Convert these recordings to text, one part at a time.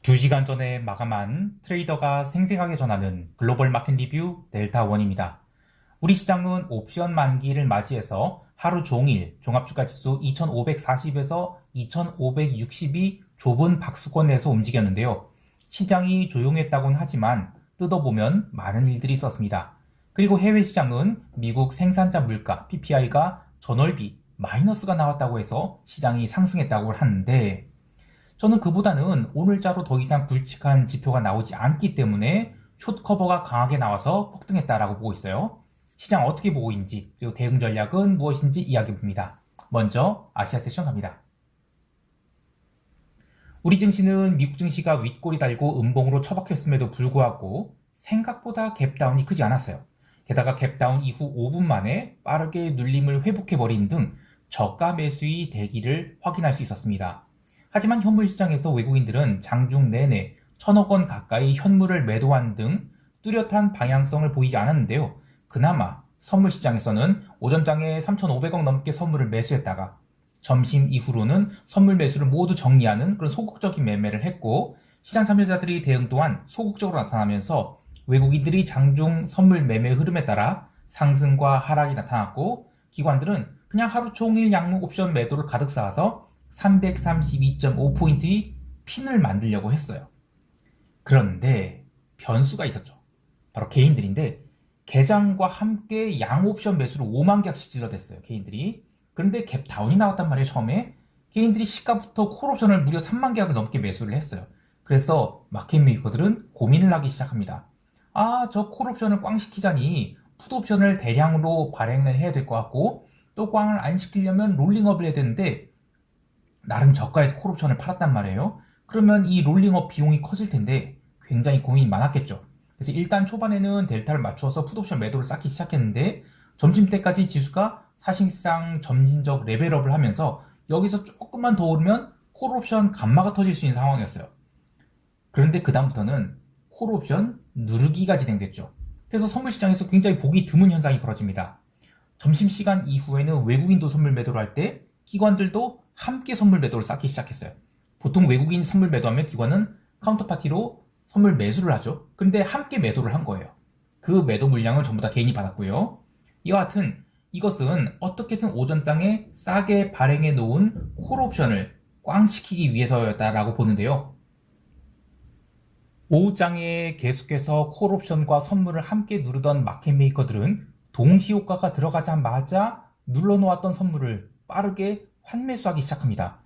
2시간 전에 마감한 트레이더가 생생하게 전하는 글로벌 마켓 리뷰 델타원입니다. 우리 시장은 옵션 만기를 맞이해서 하루 종일 종합주가지수 2540에서 2560이 좁은 박스권 내에서 움직였는데요. 시장이 조용했다곤 하지만 뜯어보면 많은 일들이 있었습니다. 그리고 해외 시장은 미국 생산자 물가 PPI가 전월비 마이너스가 나왔다고 해서 시장이 상승했다고 하는데, 저는 그보다는 오늘자로 더 이상 굵직한 지표가 나오지 않기 때문에 숏 커버가 강하게 나와서 폭등했다라고 보고 있어요. 시장 어떻게 보고 있는지, 그리고 대응 전략은 무엇인지 이야기해봅니다. 먼저 아시아 세션 갑니다. 우리 증시는 미국 증시가 윗골이 달고 음봉으로 처박혔음에도 불구하고 생각보다 갭다운이 크지 않았어요. 게다가 갭다운 이후 5분 만에 빠르게 눌림을 회복해버린 등 저가 매수의 대기를 확인할 수 있었습니다. 하지만 현물 시장에서 외국인들은 장중 내내 1,000억 원 가까이 현물을 매도한 등 뚜렷한 방향성을 보이지 않았는데요. 그나마 선물 시장에서는 오전장에 3,500억 넘게 선물을 매수했다가 점심 이후로는 선물 매수를 모두 정리하는 그런 소극적인 매매를 했고, 시장 참여자들의 대응 또한 소극적으로 나타나면서 외국인들이 장중 선물 매매 흐름에 따라 상승과 하락이 나타났고, 기관들은 그냥 하루 종일 양목 옵션 매도를 가득 쌓아서 332.5포인트의 핀을 만들려고 했어요. 그런데 변수가 있었죠. 바로 개인들인데, 개장과 함께 양옵션 매수를 5만 개씩 질러댔어요, 개인들이. 그런데 갭 다운이 나왔단 말이에요. 처음에 개인들이 시가부터 콜옵션을 무려 3만 개가 넘게 매수를 했어요. 그래서 마켓 메이커들은 고민을 하기 시작합니다. 저 콜옵션을 꽝 시키자니 풋옵션을 대량으로 발행을 해야 될 것 같고, 또 꽝을 안 시키려면 롤링업을 해야 되는데 나름 저가에서 콜옵션을 팔았단 말이에요. 그러면 이 롤링업 비용이 커질 텐데 굉장히 고민이 많았겠죠. 그래서 일단 초반에는 델타를 맞추어서 풋옵션 매도를 쌓기 시작했는데, 점심때까지 지수가 사실상 점진적 레벨업을 하면서 여기서 조금만 더 오르면 콜옵션 감마가 터질 수 있는 상황이었어요. 그런데 그 다음부터는 콜옵션 누르기가 진행됐죠. 그래서 선물시장에서 굉장히 보기 드문 현상이 벌어집니다. 점심시간 이후에는 외국인도 선물 매도를 할 때 기관들도 함께 선물 매도를 쌓기 시작했어요. 보통 외국인 선물 매도하면 기관은 카운터파티로 선물 매수를 하죠. 근데 함께 매도를 한 거예요. 그 매도 물량을 전부 다 개인이 받았고요. 이와 같은, 이것은 어떻게든 오전장에 싸게 발행해 놓은 콜옵션을 꽝 시키기 위해서였다라고 보는데요. 오후장에 계속해서 콜옵션과 선물을 함께 누르던 마켓메이커들은 동시효과가 들어가자마자 눌러놓았던 선물을 빠르게 환매수하기 시작합니다.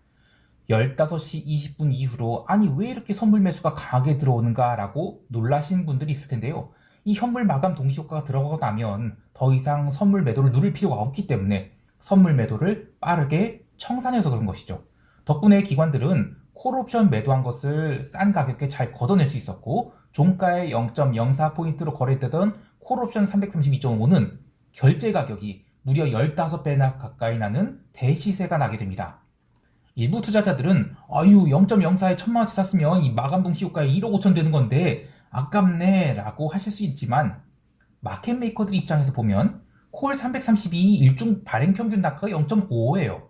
15시 20분 이후로 아니 왜 이렇게 선물 매수가 강하게 들어오는가 라고 놀라신 분들이 있을 텐데요. 이 현물 마감 동시효과가 들어가고 나면 더 이상 선물 매도를 누릴 필요가 없기 때문에 선물 매도를 빠르게 청산해서 그런 것이죠. 덕분에 기관들은 콜옵션 매도한 것을 싼 가격에 잘 걷어낼 수 있었고, 종가의 0.04포인트로 거래되던 콜옵션 332.5는 결제 가격이 무려 15배나 가까이 나는 대시세가 나게 됩니다. 일부 투자자들은 0.04에 1,000만원치 샀으면 이 마감 동시효과에 1억 5천 되는 건데 아깝네 라고 하실 수 있지만, 마켓 메이커들 입장에서 보면 콜 332 일중 발행 평균 단가가 0.55예요.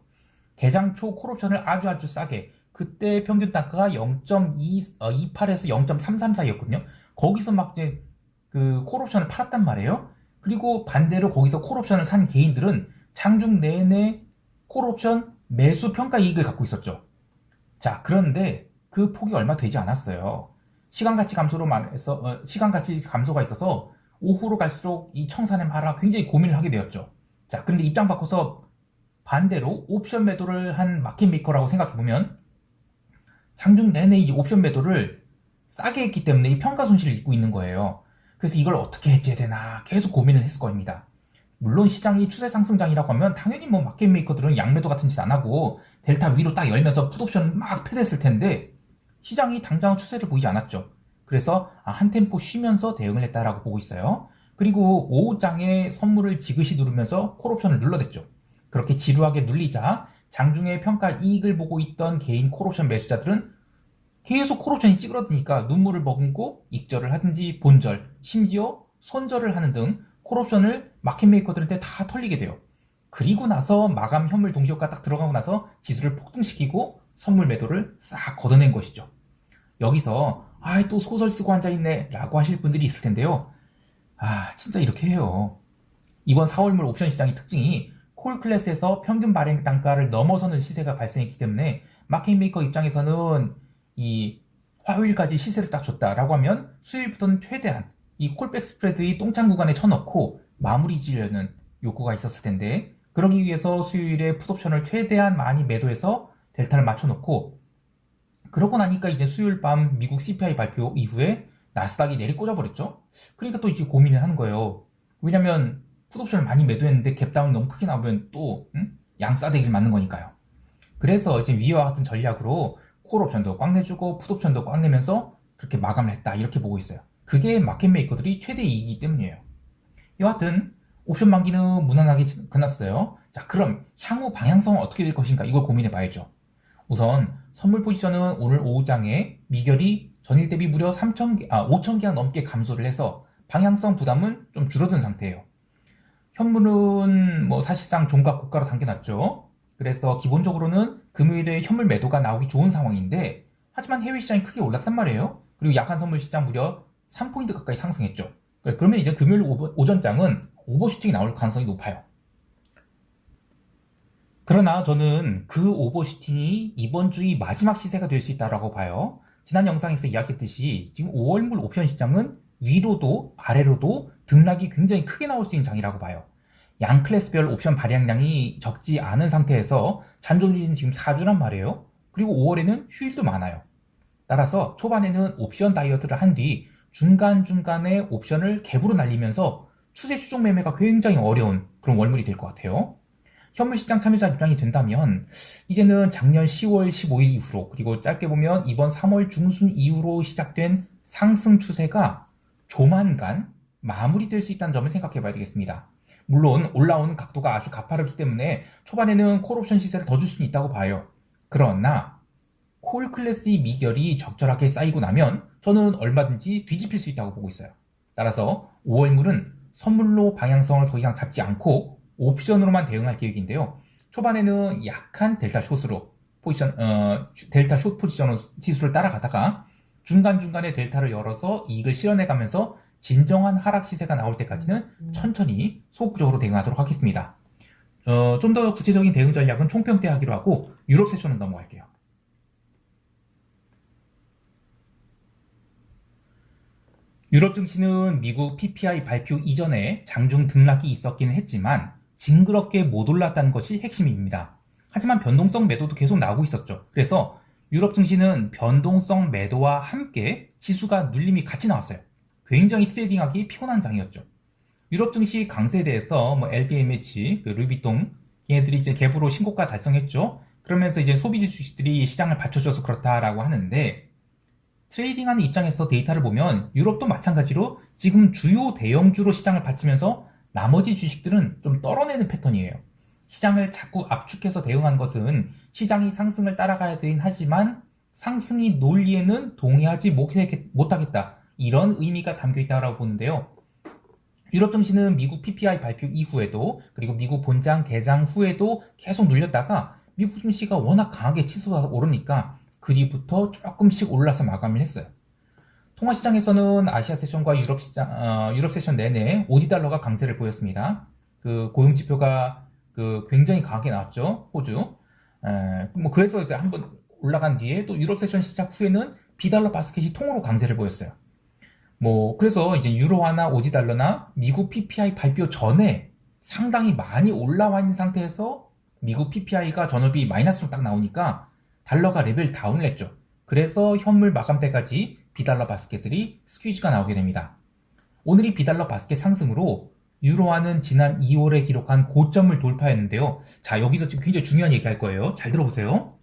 개장 초 콜옵션을 아주 싸게, 그때 평균 단가가 0.28에서 0.33 사이였거든요. 거기서 막 이제 그 콜옵션을 팔았단 말이에요. 그리고 반대로 거기서 콜옵션을 산 개인들은 장중 내내 콜옵션 매수 평가 이익을 갖고 있었죠. 자, 그런데 그 폭이 얼마 되지 않았어요. 시간 가치 감소가 있어서 오후로 갈수록 이 청산의 마라 굉장히 고민을 하게 되었죠. 자, 그런데 입장 바꿔서 반대로 옵션 매도를 한 마켓 메이커라고 생각해보면 장중 내내 이 옵션 매도를 싸게 했기 때문에 이 평가 손실을 입고 있는 거예요. 그래서 이걸 어떻게 해줘야 되나 계속 고민을 했을 겁니다. 물론 시장이 추세 상승장이라고 하면 당연히 뭐 마켓 메이커들은 양매도 같은 짓 안 하고 델타 위로 딱 열면서 풋옵션 막 패드했을 텐데, 시장이 당장 추세를 보이지 않았죠. 그래서 한 템포 쉬면서 대응을 했다라고 보고 있어요. 그리고 오후장에 선물을 지그시 누르면서 콜옵션을 눌러댔죠. 그렇게 지루하게 눌리자 장중에 평가 이익을 보고 있던 개인 콜옵션 매수자들은 계속 콜옵션이 찌그러드니까 눈물을 머금고 익절을 하든지 본절, 심지어 손절을 하는 등 콜옵션을 마켓 메이커들한테 다 털리게 돼요. 그리고 나서 마감 현물 동시효과 딱 들어가고 나서 지수를 폭등시키고 선물 매도를 싹 걷어낸 것이죠. 여기서 또 소설 쓰고 앉아있네 라고 하실 분들이 있을 텐데요. 진짜 이렇게 해요. 이번 4월물 옵션 시장의 특징이 콜 클래스에서 평균 발행 단가를 넘어서는 시세가 발생했기 때문에 마켓 메이커 입장에서는 이 화요일까지 시세를 딱 줬다라고 하면 수요일부터는 최대한 이 콜백 스프레드의 똥장 구간에 쳐넣고 마무리 지려는 욕구가 있었을 텐데, 그러기 위해서 수요일에 풋옵션을 최대한 많이 매도해서 델타를 맞춰놓고, 그러고 나니까 이제 수요일 밤 미국 CPI 발표 이후에 나스닥이 내리꽂아 버렸죠. 그러니까 또 이제 고민을 하는 거예요. 왜냐면 풋옵션을 많이 매도했는데 갭다운이 너무 크게 나오면 또 양싸대기를 맞는 거니까요. 그래서 이제 위와 같은 전략으로 콜옵션도 꽉 내주고 풋옵션도 꽉 내면서 그렇게 마감을 했다, 이렇게 보고 있어요. 그게 마켓 메이커들이 최대 이익이기 때문이에요. 여하튼 옵션 만기는 무난하게 끝났어요. 자, 그럼 향후 방향성은 어떻게 될 것인가, 이걸 고민해 봐야죠. 우선 선물 포지션은 오늘 오후장에 미결이 전일 대비 무려 5,000개가 넘게 감소를 해서 방향성 부담은 좀 줄어든 상태예요. 현물은 사실상 종가 고가로 당겨놨죠. 그래서 기본적으로는 금요일에 현물 매도가 나오기 좋은 상황인데, 하지만 해외 시장이 크게 올랐단 말이에요. 그리고 약한 선물 시장 무려 3포인트 가까이 상승했죠. 그러면 이제 금요일 오전장은 오버슈팅이 나올 가능성이 높아요. 그러나 저는 그 오버슈팅이 이번 주의 마지막 시세가 될 수 있다고 봐요. 지난 영상에서 이야기했듯이 지금 5월물 옵션 시장은 위로도 아래로도 등락이 굉장히 크게 나올 수 있는 장이라고 봐요. 양 클래스별 옵션 발행량이 적지 않은 상태에서 잔존리는 지금 4주란 말이에요. 그리고 5월에는 휴일도 많아요. 따라서 초반에는 옵션 다이어트를 한 뒤 중간중간에 옵션을 갭으로 날리면서 추세 추종 매매가 굉장히 어려운 그런 월물이 될 것 같아요. 현물 시장 참여자 입장이 된다면 이제는 작년 10월 15일 이후로, 그리고 짧게 보면 이번 3월 중순 이후로 시작된 상승 추세가 조만간 마무리될 수 있다는 점을 생각해 봐야 되겠습니다. 물론 올라오는 각도가 아주 가파르기 때문에 초반에는 콜옵션 시세를 더 줄 수는 있다고 봐요. 그러나 콜 클래스의 미결이 적절하게 쌓이고 나면 저는 얼마든지 뒤집힐 수 있다고 보고 있어요. 따라서 5월물은 선물로 방향성을 더 이상 잡지 않고 옵션으로만 대응할 계획인데요. 초반에는 약한 델타 숏으로 델타 숏 포지션으로 지수를 따라가다가 중간중간에 델타를 열어서 이익을 실현해가면서 진정한 하락 시세가 나올 때까지는 천천히 소극적으로 대응하도록 하겠습니다. 좀 더 구체적인 대응 전략은 총평 때 하기로 하고 유럽 세션은 넘어갈게요. 유럽 증시는 미국 PPI 발표 이전에 장중 등락이 있었긴 했지만 징그럽게 못 올랐다는 것이 핵심입니다. 하지만 변동성 매도도 계속 나오고 있었죠. 그래서 유럽 증시는 변동성 매도와 함께 지수가 눌림이 같이 나왔어요. 굉장히 트레이딩하기 피곤한 장이었죠. 유럽 증시 강세에 대해서 LVMH, 루비통 얘네들이 이제 갭으로 신고가 달성했죠. 그러면서 이제 소비지 주식들이 시장을 받쳐줘서 그렇다라고 하는데, 트레이딩하는 입장에서 데이터를 보면 유럽도 마찬가지로 지금 주요 대형주로 시장을 받치면서 나머지 주식들은 좀 떨어내는 패턴이에요. 시장을 자꾸 압축해서 대응한 것은 시장이 상승을 따라가야 되긴 하지만 상승이 논리에는 동의하지 못하겠다, 이런 의미가 담겨있다고 보는데요. 유럽 증시는 미국 PPI 발표 이후에도, 그리고 미국 본장 개장 후에도 계속 눌렸다가 미국 증시가 워낙 강하게 치솟아 오르니까 그 뒤부터 조금씩 올라서 마감을 했어요. 통화시장에서는 아시아 세션과 유럽 세션 내내 오지달러가 강세를 보였습니다. 그 고용지표가 굉장히 강하게 나왔죠. 호주. 그래서 이제 한번 올라간 뒤에 또 유럽 세션 시작 후에는 비달러 바스켓이 통으로 강세를 보였어요. 그래서 이제 유로화나 오지달러나 미국 PPI 발표 전에 상당히 많이 올라와 있는 상태에서 미국 PPI가 전업이 마이너스로 딱 나오니까 달러가 레벨 다운을 했죠. 그래서 현물 마감 때까지 비달러 바스켓들이 스퀴즈가 나오게 됩니다. 오늘이 비달러 바스켓 상승으로 유로화는 지난 2월에 기록한 고점을 돌파했는데요. 자, 여기서 지금 굉장히 중요한 얘기 할 거예요. 잘 들어보세요.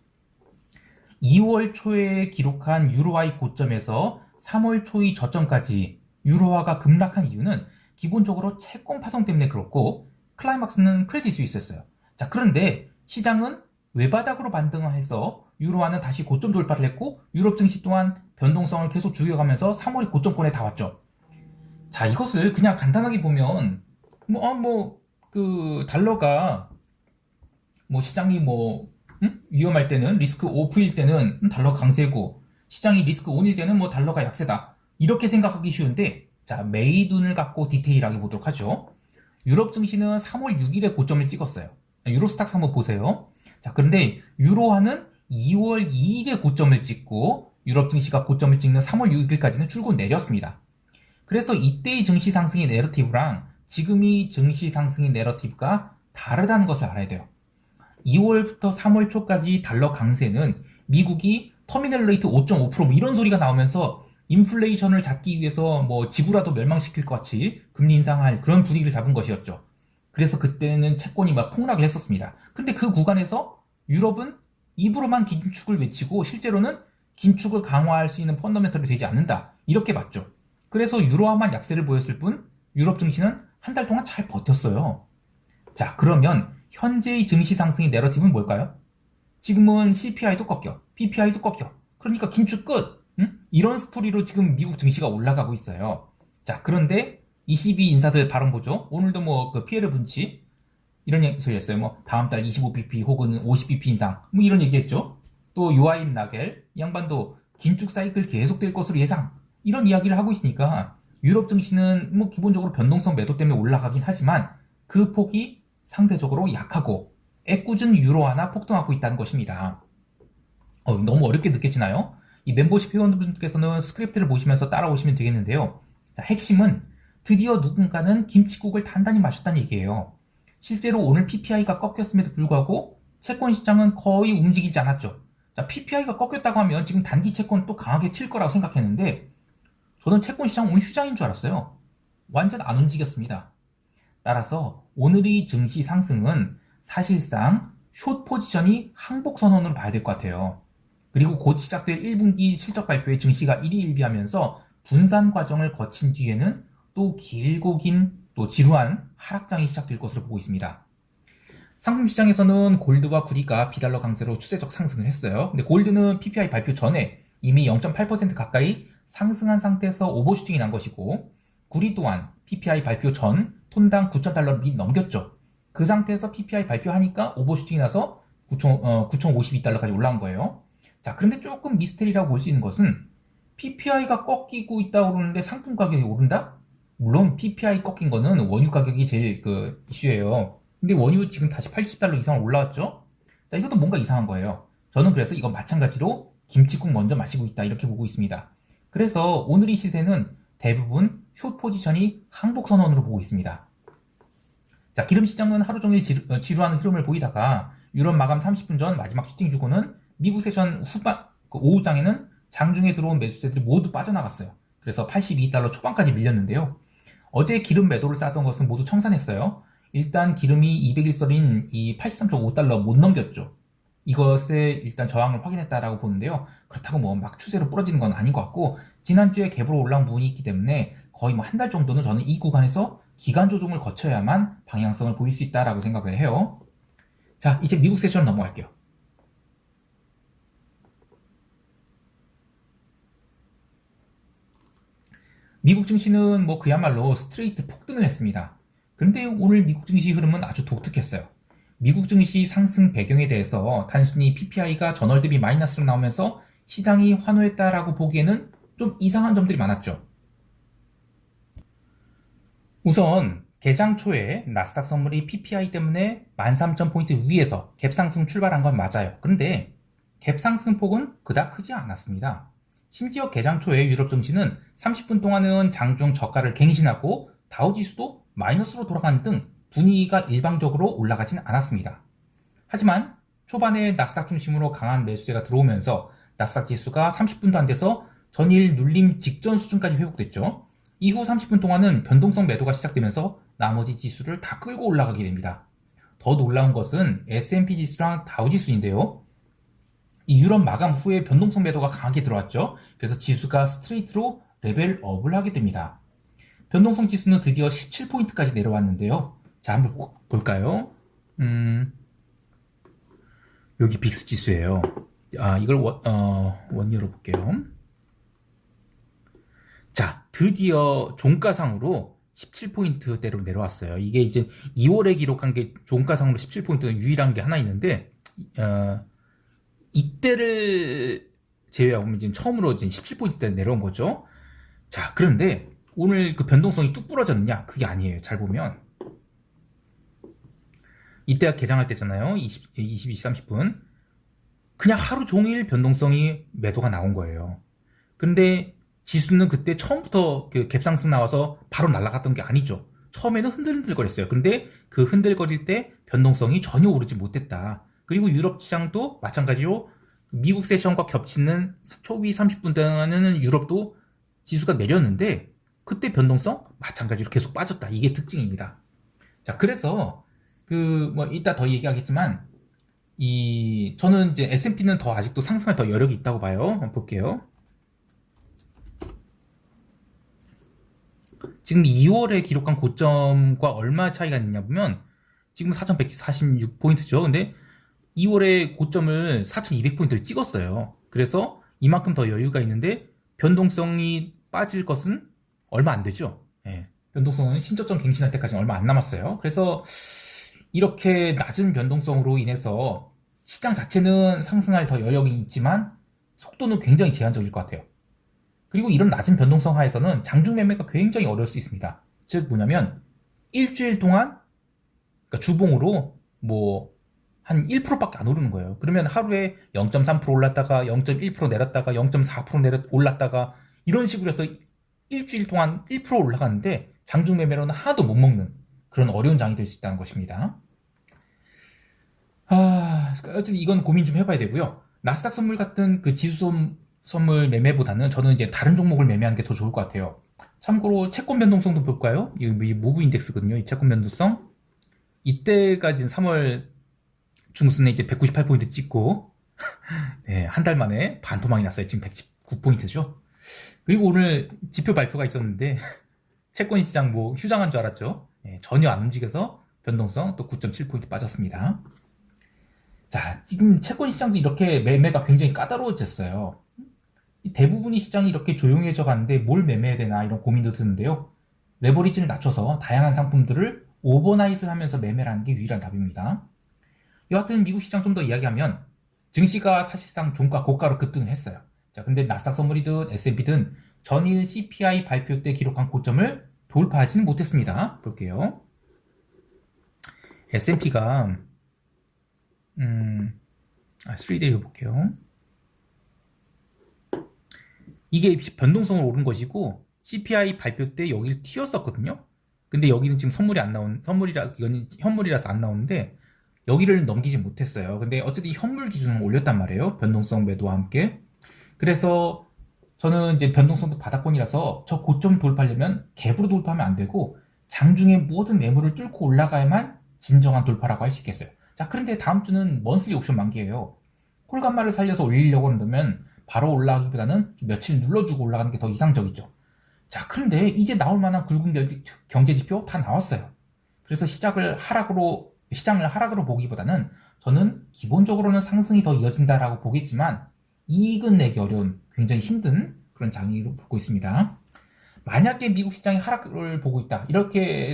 2월 초에 기록한 유로화의 고점에서 3월 초의 저점까지 유로화가 급락한 이유는 기본적으로 채권 파동 때문에 그렇고, 클라이막스는 크레딧 스위스였어요. 자, 그런데 시장은 외바닥으로 반등해서 유로화는 다시 고점 돌파를 했고, 유럽 증시 또한 변동성을 계속 죽여가면서 3월이 고점권에 다 왔죠. 자, 이것을 그냥 간단하게 보면 달러가 시장이 위험할 때는, 리스크 오프일 때는 달러 강세고, 시장이 리스크 온일 때는 뭐 달러가 약세다. 이렇게 생각하기 쉬운데, 자, 매의 눈을 갖고 디테일하게 보도록 하죠. 유럽 증시는 3월 6일에 고점을 찍었어요. 유로스탁스 한번 보세요. 자, 그런데 유로화는 2월 2일에 고점을 찍고 유럽 증시가 고점을 찍는 3월 6일까지는 줄곧 내렸습니다. 그래서 이때의 증시 상승의 내러티브랑 지금의 증시 상승의 내러티브가 다르다는 것을 알아야 돼요. 2월부터 3월 초까지 달러 강세는 미국이 터미널 레이트 5.5% 뭐 이런 소리가 나오면서 인플레이션을 잡기 위해서 뭐 지구라도 멸망시킬 것 같이 금리 인상할 그런 분위기를 잡은 것이었죠. 그래서 그때는 채권이 막 폭락을 했었습니다. 근데 그 구간에서 유럽은 입으로만 긴축을 외치고 실제로는 긴축을 강화할 수 있는 펀더멘털이 되지 않는다. 이렇게 봤죠. 그래서 유로화만 약세를 보였을 뿐 유럽 증시는 한 달 동안 잘 버텼어요. 자, 그러면 현재의 증시 상승의 내러티브는 뭘까요? 지금은 CPI도 꺾여, PPI도 꺾여. 그러니까 긴축 끝. 응? 이런 스토리로 지금 미국 증시가 올라가고 있어요. 자, 그런데 22 인사들 발언 보죠. 오늘도 뭐 그 피에르 분치 이런 소리 했어요. 뭐 다음 달 25bp 혹은 50bp 인상 뭐 이런 얘기했죠. 또 요아임 나겔 이 양반도 긴축 사이클 계속될 것으로 예상 이런 이야기를 하고 있으니까 유럽 증시는 뭐 기본적으로 변동성 매도 때문에 올라가긴 하지만 그 폭이 상대적으로 약하고 애꿎은 유로화나 폭등하고 있다는 것입니다. 너무 어렵게 느껴지나요? 이 멤버십 회원분들께서는 스크립트를 보시면서 따라오시면 되겠는데요. 자, 핵심은 드디어 누군가는 김칫국을 단단히 마셨다는 얘기예요. 실제로 오늘 PPI가 꺾였음에도 불구하고 채권 시장은 거의 움직이지 않았죠. 자, PPI가 꺾였다고 하면 지금 단기 채권 또 강하게 튈 거라고 생각했는데 저는 채권 시장 오늘 휴장인 줄 알았어요. 완전 안 움직였습니다. 따라서 오늘의 증시 상승은 사실상 숏 포지션이 항복 선언으로 봐야 될 것 같아요. 그리고 곧 시작될 1분기 실적 발표에 증시가 일희일비하면서 분산 과정을 거친 뒤에는 또 길고 긴 또 지루한 하락장이 시작될 것으로 보고 있습니다. 상품 시장에서는 골드와 구리가 비달러 강세로 추세적 상승을 했어요. 근데 골드는 PPI 발표 전에 이미 0.8% 가까이 상승한 상태에서 오버슈팅이 난 것이고 구리 또한 PPI 발표 전 톤당 9,000달러를 넘겼죠. 그 상태에서 PPI 발표하니까 오버슈팅이 나서 9,052달러까지 올라온 거예요. 자, 그런데 조금 미스테리라고 볼 수 있는 것은 PPI가 꺾이고 있다고 그러는데 상품 가격이 오른다? 물론 PPI 꺾인 거는 원유 가격이 제일 그 이슈예요. 근데 원유 지금 다시 80달러 이상 올라왔죠? 자, 이것도 뭔가 이상한 거예요. 저는 그래서 이건 마찬가지로 김칫국 먼저 마시고 있다 이렇게 보고 있습니다. 그래서 오늘의 시세는 대부분 숏 포지션이 항복 선언으로 보고 있습니다. 자, 기름 시장은 하루 종일 지루한 흐름을 보이다가 유럽 마감 30분 전 마지막 슈팅 주고는 미국 세션 후반 오후장에는 장중에 들어온 매수세들이 모두 빠져나갔어요. 그래서 82달러 초반까지 밀렸는데요. 어제 기름 매도를 쌓았던 것은 모두 청산했어요. 일단 기름이 200일설인 이 83.5달러 못 넘겼죠. 이것에 일단 저항을 확인했다라고 보는데요. 그렇다고 뭐 막 추세로 부러지는 건 아닌 것 같고 지난주에 갭으로 올라온 부분이 있기 때문에 거의 뭐 한 달 정도는 저는 이 구간에서 기간 조정을 거쳐야만 방향성을 보일 수 있다라고 생각을 해요. 자, 이제 미국 세션 넘어갈게요. 미국 증시는 뭐 그야말로 스트레이트 폭등을 했습니다. 그런데 오늘 미국 증시 흐름은 아주 독특했어요. 미국 증시 상승 배경에 대해서 단순히 PPI가 전월 대비 마이너스로 나오면서 시장이 환호했다라고 보기에는 좀 이상한 점들이 많았죠. 우선 개장 초에 나스닥 선물이 PPI 때문에 13,000포인트 위에서 갭 상승 출발한 건 맞아요. 그런데 갭 상승 폭은 그닥 크지 않았습니다. 심지어 개장 초에 유럽 증시는 30분 동안은 장중 저가를 갱신하고 다우지수도 마이너스로 돌아가는 등 분위기가 일방적으로 올라가진 않았습니다. 하지만 초반에 나스닥 중심으로 강한 매수세가 들어오면서 나스닥 지수가 30분도 안 돼서 전일 눌림 직전 수준까지 회복됐죠. 이후 30분 동안은 변동성 매도가 시작되면서 나머지 지수를 다 끌고 올라가게 됩니다. 더 놀라운 것은 S&P 지수랑 다우지수인데요. 이 유럽 마감 후에 변동성 매도가 강하게 들어왔죠. 그래서 지수가 스트레이트로 레벨업을 하게 됩니다. 변동성 지수는 드디어 17포인트까지 내려왔는데요. 자, 한번 볼까요? 여기 빅스 지수예요. 이걸 원리로 볼게요. 자, 드디어 종가상으로 17포인트대로 내려왔어요. 이게 이제 2월에 기록한 게 종가상으로 17포인트는 유일한 게 하나 있는데, 이때를 제외하고 지금 처음으로 지금 17포인트대 내려온 거죠. 자, 그런데 오늘 그 변동성이 뚝 부러졌느냐? 그게 아니에요. 잘 보면 이때가 개장할 때잖아요. 22시 30분. 그냥 하루 종일 변동성이 매도가 나온 거예요. 근데 지수는 그때 처음부터 그 갭상승 나와서 바로 날아갔던 게 아니죠. 처음에는 흔들흔들거렸어요. 근데 그 흔들거릴 때 변동성이 전혀 오르지 못했다. 그리고 유럽 시장도 마찬가지로 미국 세션과 겹치는 초기 30분 동안은 유럽도 지수가 내렸는데 그때 변동성 마찬가지로 계속 빠졌다. 이게 특징입니다. 자, 그래서 그 뭐 이따 더 얘기하겠지만 저는 이제 S&P는 더 아직도 상승할 더 여력이 있다고 봐요. 한번 볼게요. 지금 2월에 기록한 고점과 얼마 차이가 있냐 보면 지금 4146포인트죠. 근데 2월에 고점을 4200포인트를 찍었어요. 그래서 이만큼 더 여유가 있는데 변동성이 빠질 것은 얼마 안 되죠. 예. 변동성은 신저점 갱신할 때까지 얼마 안 남았어요. 그래서 이렇게 낮은 변동성으로 인해서 시장 자체는 상승할 더 여력이 있지만 속도는 굉장히 제한적일 것 같아요. 그리고 이런 낮은 변동성 하에서는 장중 매매가 굉장히 어려울 수 있습니다. 즉 뭐냐면 일주일 동안 그러니까 주봉으로 뭐 한 1%밖에 안 오르는 거예요. 그러면 하루에 0.3% 올랐다가 0.1% 내렸다가 0.4% 올랐다가 이런 식으로 해서 일주일 동안 1% 올라가는데 장중 매매로는 하나도 못 먹는 그런 어려운 장이 될 수 있다는 것입니다. 어쨌든 이건 고민 좀 해봐야 되고요. 나스닥 선물 같은 그 지수 선물 매매보다는 저는 이제 다른 종목을 매매하는 게 더 좋을 것 같아요. 참고로 채권 변동성도 볼까요? 이 무브 인덱스거든요. 이 채권 변동성. 이때가 지금 3월 중순에 이제 198포인트 찍고, 네, 한 달 만에 반토막이 났어요. 지금 119포인트죠. 그리고 오늘 지표 발표가 있었는데, 채권 시장 뭐 휴장한 줄 알았죠. 네, 전혀 안 움직여서 변동성 또 9.7포인트 빠졌습니다. 자, 지금 채권 시장도 이렇게 매매가 굉장히 까다로워졌어요. 대부분의 시장이 이렇게 조용해져 가는데 뭘 매매해야 되나 이런 고민도 드는데요. 레버리지를 낮춰서 다양한 상품들을 오버나잇을 하면서 매매를 하는 게 유일한 답입니다. 여하튼 미국 시장 좀 더 이야기하면 증시가 사실상 종가 고가로 급등을 했어요. 자, 근데 나스닥 선물이든 S&P든 전일 CPI 발표 때 기록한 고점을 돌파하지는 못했습니다. 볼게요. S&P가 3데이를 볼게요. 이게 변동성을 오른 것이고 CPI 발표 때 여기를 튀었었거든요. 근데 여기는 지금 이거는 현물이라서 안 나오는데 여기를 넘기지 못했어요. 근데 어쨌든 현물 기준을 올렸단 말이에요. 변동성 매도와 함께. 그래서 저는 이제 변동성도 바닥권이라서 저 고점 돌파하려면 갭으로 돌파하면 안 되고 장중에 모든 매물을 뚫고 올라가야만 진정한 돌파라고 할 수 있겠어요. 자, 그런데 다음 주는 먼슬리 옵션 만기예요. 콜간말을 살려서 올리려고 한다면 바로 올라가기보다는 좀 며칠 눌러주고 올라가는 게 더 이상적이죠. 자, 그런데 이제 나올 만한 굵은 경제지표 다 나왔어요. 그래서 시장을 하락으로 보기보다는 저는 기본적으로는 상승이 더 이어진다라고 보겠지만 이익은 내기 어려운 굉장히 힘든 그런 장으로 보고 있습니다. 만약에 미국 시장이 하락을 보고 있다 이렇게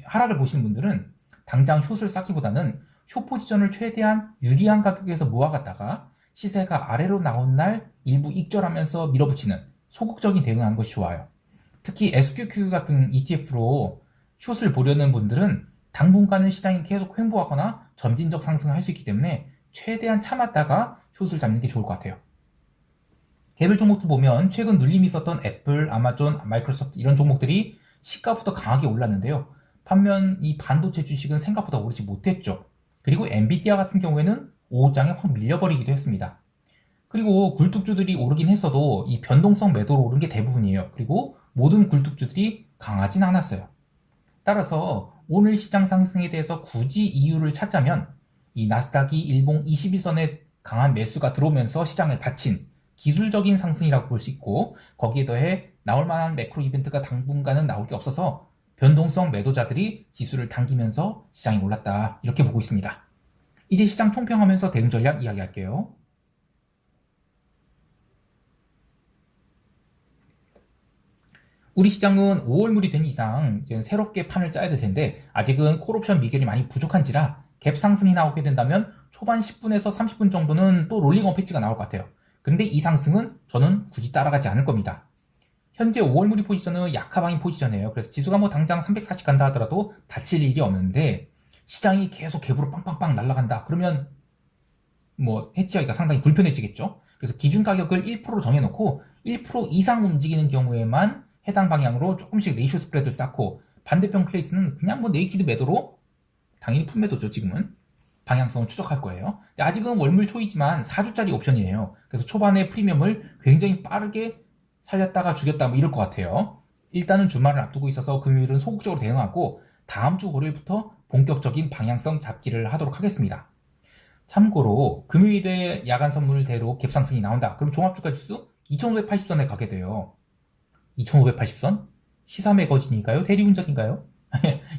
하락을 보시는 분들은 당장 숏을 쌓기보다는 숏 포지션을 최대한 유리한 가격에서 모아갔다가 시세가 아래로 나온 날 일부 익절하면서 밀어붙이는 소극적인 대응하는 것이 좋아요. 특히 SQQ 같은 ETF로 숏을 보려는 분들은 당분간은 시장이 계속 횡보하거나 점진적 상승을 할 수 있기 때문에 최대한 참았다가 숏을 잡는 게 좋을 것 같아요. 개별 종목들 보면 최근 눌림이 있었던 애플, 아마존, 마이크로소프트 이런 종목들이 시가부터 강하게 올랐는데요. 반면 이 반도체 주식은 생각보다 오르지 못했죠. 그리고 엔비디아 같은 경우에는 오후장에 확 밀려버리기도 했습니다. 그리고 굴뚝주들이 오르긴 했어도 이 변동성 매도로 오른 게 대부분이에요. 그리고 모든 굴뚝주들이 강하진 않았어요. 따라서 오늘 시장 상승에 대해서 굳이 이유를 찾자면 이 나스닥이 일봉 21선에 강한 매수가 들어오면서 시장을 받친 기술적인 상승이라고 볼 수 있고 거기에 더해 나올 만한 매크로 이벤트가 당분간은 나올 게 없어서 변동성 매도자들이 지수를 당기면서 시장이 올랐다 이렇게 보고 있습니다. 이제 시장 총평하면서 대응 전략 이야기할게요. 우리 시장은 5월물이 된 이상 이제 새롭게 판을 짜야 될 텐데 아직은 콜옵션 미결이 많이 부족한지라 갭 상승이 나오게 된다면 초반 10분에서 30분 정도는 또 롤링 어패치가 나올 것 같아요. 근데 이 상승은 저는 굳이 따라가지 않을 겁니다. 현재 5월 무리 포지션은 약하방인 포지션이에요. 그래서 지수가 뭐 당장 340 간다 하더라도 다칠 일이 없는데 시장이 계속 갭으로 빵빵빵 날아간다. 그러면 뭐 해치하기가 상당히 불편해지겠죠. 그래서 기준 가격을 1%로 정해놓고 1% 이상 움직이는 경우에만 해당 방향으로 조금씩 레이쇼 스프레드를 쌓고 반대편 케이스는 그냥 뭐 네이키드 매도로 당연히 풀매도죠. 지금은 방향성을 추적할 거예요. 아직은 월물 초이지만 4주짜리 옵션이에요. 그래서 초반에 프리미엄을 굉장히 빠르게 살렸다가 죽였다 뭐 이럴 것 같아요. 일단은 주말을 앞두고 있어서 금요일은 소극적으로 대응하고 다음 주 월요일부터 본격적인 방향성 잡기를 하도록 하겠습니다. 참고로 금요일에 야간 선물대로 갭상승이 나온다. 그럼 종합주가 지수 2580선에 가게 돼요. 2580선? 시사 매거진인가요? 대리운전인가요?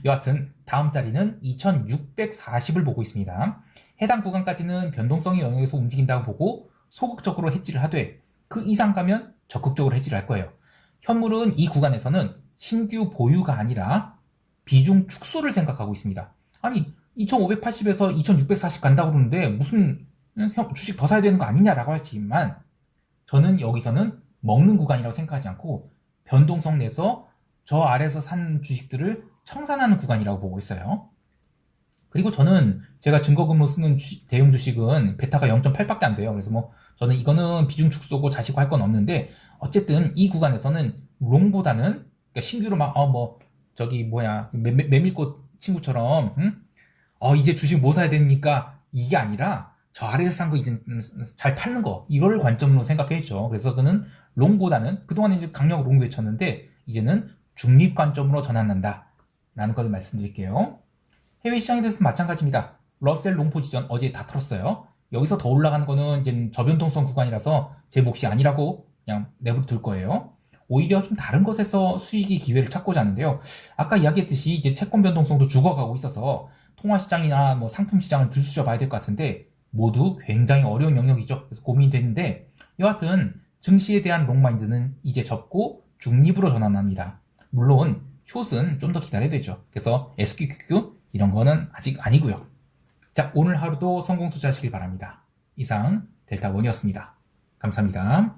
여하튼 다음 달에는 2640을 보고 있습니다. 해당 구간까지는 변동성의 영역에서 움직인다고 보고 소극적으로 해지를 하되 그 이상 가면 적극적으로 해지를 할 거예요. 현물은 이 구간에서는 신규 보유가 아니라 비중 축소를 생각하고 있습니다. 아니 2580에서 2640 간다고 그러는데 무슨 주식 더 사야 되는 거 아니냐라고 하지만 저는 여기서는 먹는 구간이라고 생각하지 않고 변동성 내서 저 아래에서 산 주식들을 청산하는 구간이라고 보고 있어요. 그리고 저는 제가 증거금으로 쓰는 대형 주식은 베타가 0.8밖에 안 돼요. 그래서 뭐 저는 이거는 비중 축소고 자시고 할 건 없는데 어쨌든 이 구간에서는 롱보다는 그러니까 신규로 막 저기 뭐야 메밀꽃 친구처럼 이제 주식 뭐 사야 되니까 이게 아니라 저 아래에서 산 거 이제 잘 팔는 거 이걸 관점으로 생각했죠. 그래서 저는 롱보다는 그동안 이제 강력 롱 외쳤는데 이제는 중립 관점으로 전환한다 라는 것을 말씀드릴게요. 해외 시장에 대해서는 마찬가지입니다. 러셀 롱 포지션 어제 다 털었어요. 여기서 더 올라가는 거는 이제 저변동성 구간이라서 제 몫이 아니라고 그냥 내버려둘 거예요. 오히려 좀 다른 것에서 수익의 기회를 찾고자 하는데요. 아까 이야기했듯이 이제 채권 변동성도 죽어가고 있어서 통화시장이나 뭐 상품시장을 들쑤셔 봐야 될 것 같은데 모두 굉장히 어려운 영역이죠. 그래서 고민이 되는데 여하튼 증시에 대한 롱마인드는 이제 접고 중립으로 전환합니다. 물론 숏은 좀 더 기다려야 되죠. 그래서 SQQQ 이런 거는 아직 아니고요. 자, 오늘 하루도 성공 투자하시길 바랍니다. 이상 델타원이었습니다. 감사합니다.